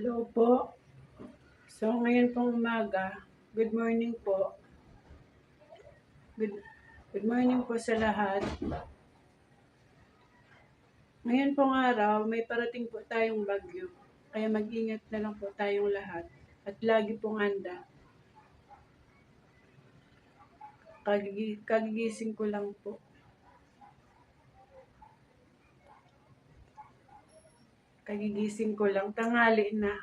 Hello po. So, ngayon pong umaga, good morning po. Good morning po sa lahat. Ngayon pong araw, may parating po tayong bagyo. Kaya mag-ingat na lang po tayong lahat. At lagi pong handa. Kagigising ko lang po. Kagigising ko lang. Tanghali na.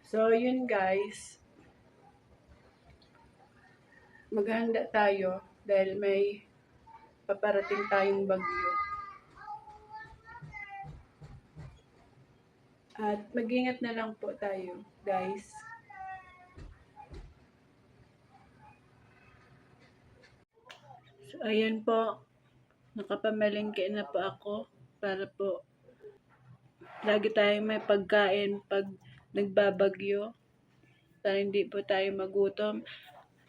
So, yun guys. Maghanda tayo dahil may paparating tayong bagyo. At mag-ingat na lang po tayo, guys. So, ayan po. Nakapamalengke na po ako para po lagi tayong may pagkain pag nagbabagyo para hindi po tayo magutom.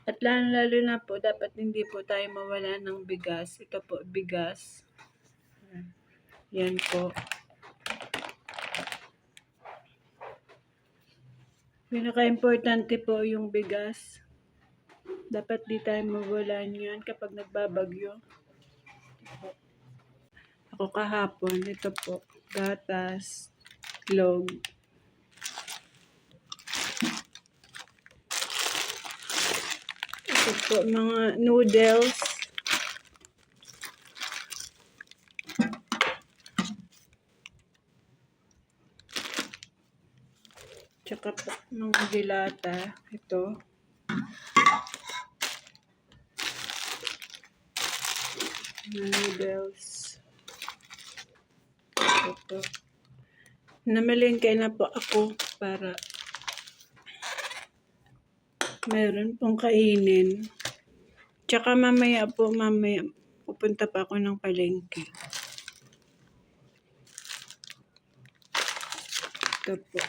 At lalo na po, dapat hindi po tayo mawala ng bigas. Ito po, bigas. Yan po. Pinaka-importante po yung bigas. Dapat di tayo mawala niyan kapag nagbabagyo. Ako kahapon, ito po, gatas, itlog. Ito po, mga noodles. Tsaka po, mga dilata. Ito. Noodles. Ito po. Namalengke na po ako para meron pong kainin. Tsaka mamaya pupunta pa ako ng palengke. Ito po.